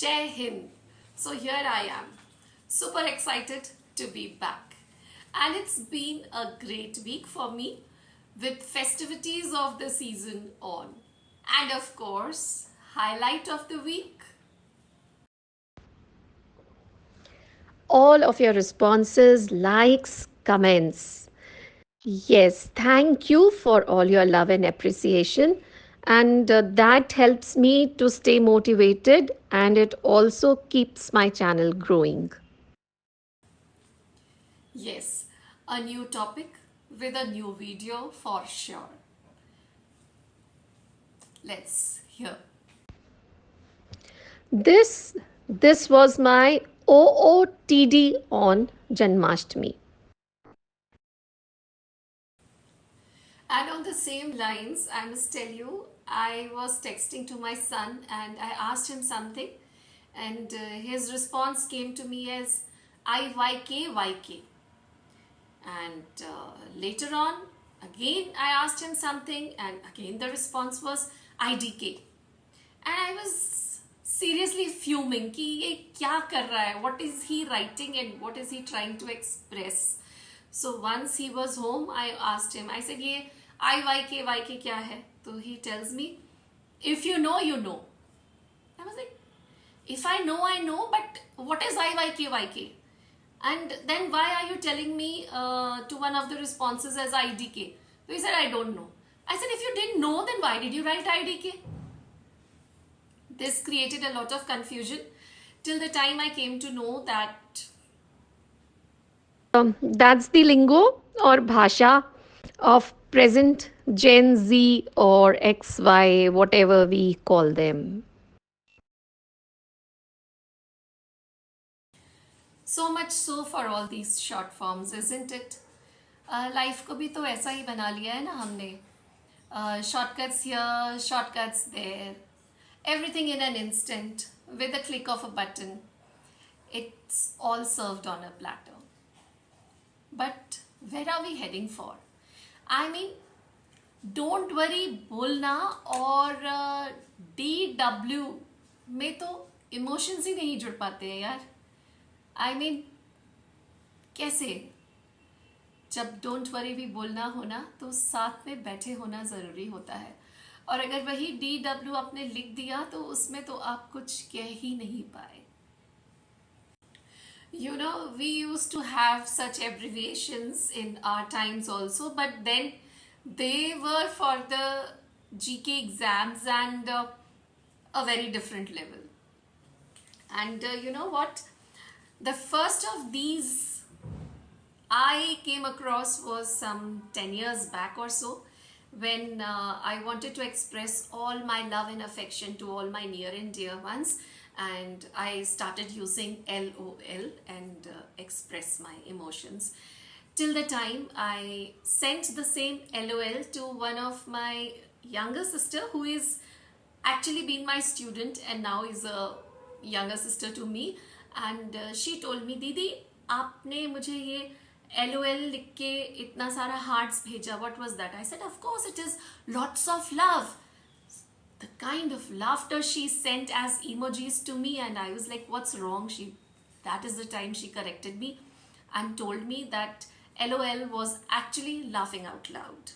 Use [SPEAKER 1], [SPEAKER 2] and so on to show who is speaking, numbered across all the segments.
[SPEAKER 1] Jai Hind. So here I am, super excited to be back. And it's been a great week for me with festivities of the season on. And of course, highlight of the week.
[SPEAKER 2] All of your responses, likes, comments. Yes, thank you for all your love and appreciation. And that helps me to stay motivated and it also keeps my channel growing.
[SPEAKER 1] Yes, a new topic with a new video for sure. Let's hear.
[SPEAKER 2] This was my OOTD on Janmashtami.
[SPEAKER 1] And on the same lines, I must tell you, I was texting to my son and I asked him something, and his response came to me as IYK. And later on, again, I asked him something, and again, the response was IDK. And I was seriously fuming कि ये क्या कर रहा है, what is he writing and what is he trying to express. So once he was home, I asked him, I said ये IYK क्या है. So he tells me, if you know, you know. I was like, if I know, but what is IYK? And then why are you telling me to one of the responses as IDK? So he said, I don't know. I said, if you didn't know, then why did you write IDK? This created a lot of confusion till the time I came to know that.
[SPEAKER 2] That's the lingo or bhasha of present Gen Z or XY, whatever we call them.
[SPEAKER 1] So much so for all these short forms, isn't it? Life को भी तो ऐसा ही बना लिया है ना हमने. Shortcuts here, shortcuts there. Everything in an instant with a click of a button. It's all served on a platter. But where are we heading for? I mean, don't worry बोलना और DW में तो emotions ही नहीं जुड़ पाते हैं यार. I mean कैसे? जब डोंट वरी भी बोलना होना तो साथ में बैठे होना ज़रूरी होता है. और अगर वही DW आपने लिख दिया तो उसमें तो आप कुछ कह ही नहीं पाए. You know, we used to have such abbreviations in our times also, but then they were for the GK exams and a very different level. And you know what? The first of these I came across was some 10 years back or so, when I wanted to express all my love and affection to all my near and dear ones, and I started using LOL and express my emotions. Till the time I sent the same LOL to one of my younger sister, who is actually been my student and now is a younger sister to me. And she told me, दीदी आपने मुझे ये LOL लिख के इतना सारा hearts भेजा, what was that? I said, of course it is lots of love. The kind of laughter she sent as emojis to me, and I was like, what's wrong? That is the time she corrected me and told me that LOL was actually laughing out loud.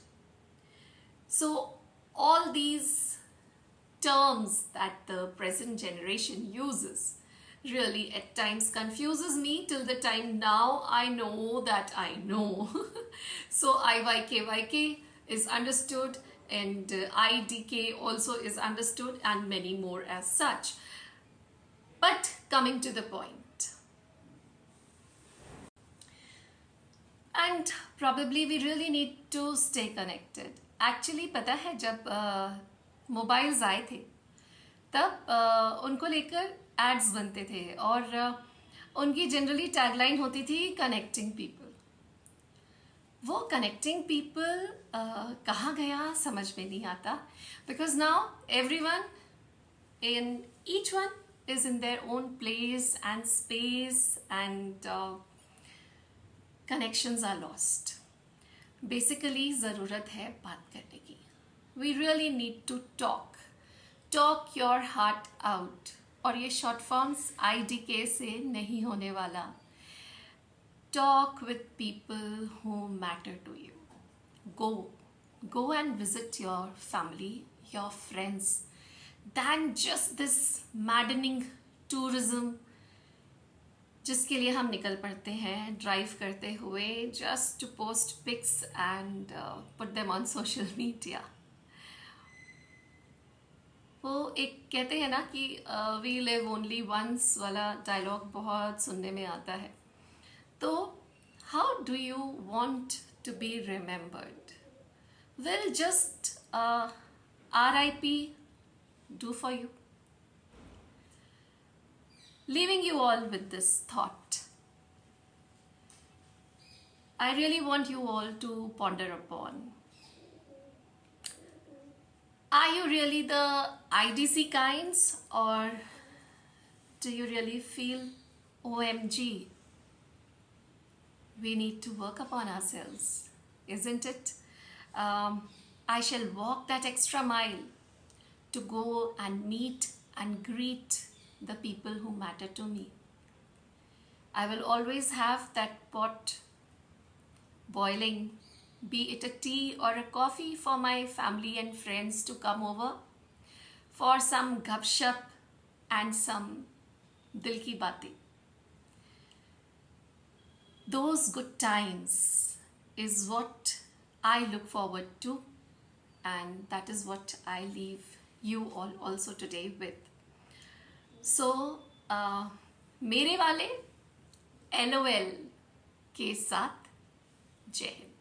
[SPEAKER 1] So all these terms that the present generation uses really at times confuses me till the time now I know that I know. So IYKYK is understood, and IDK also is understood, and many more as such. But coming to the point, and probably we really need to stay connected. Actually पता है जब mobiles आए थे तब उनको लेकर ads बनते थे, और उनकी जनरली टैगलाइन होती थी कनेक्टिंग पीपल. वो कनेक्टिंग पीपल कहाँ गया समझ में नहीं आता, because now everyone in each one is in their own place and space, and connections are lost. Basically ज़रूरत है बात करने की. We really need to talk your heart out. और ये शॉर्ट फॉर्म्स IDK से नहीं होने वाला. Talk with people who matter to you. Go and visit your family, your friends, than just this maddening tourism जिसके लिए हम निकल पड़ते हैं ड्राइव करते हुए just to post pics and put them on social media. वो एक कहते हैं ना कि we live only once वाला डायलॉग बहुत सुनने में आता है. तो how do you want to be remembered? Will just RIP do for you? Leaving you all with this thought. I really want you all to ponder upon. Are you really the IDC kinds, or do you really feel OMG? We need to work upon ourselves, isn't it? I shall walk that extra mile to go and meet and greet the people who matter to me. I will always have that pot boiling, be it a tea or a coffee, for my family and friends to come over for some gupshup and some dil ki baatein. Those good times is what I look forward to, and that is what I leave you all also today with. So, मेरे वाले LOL के साथ जय हिंद.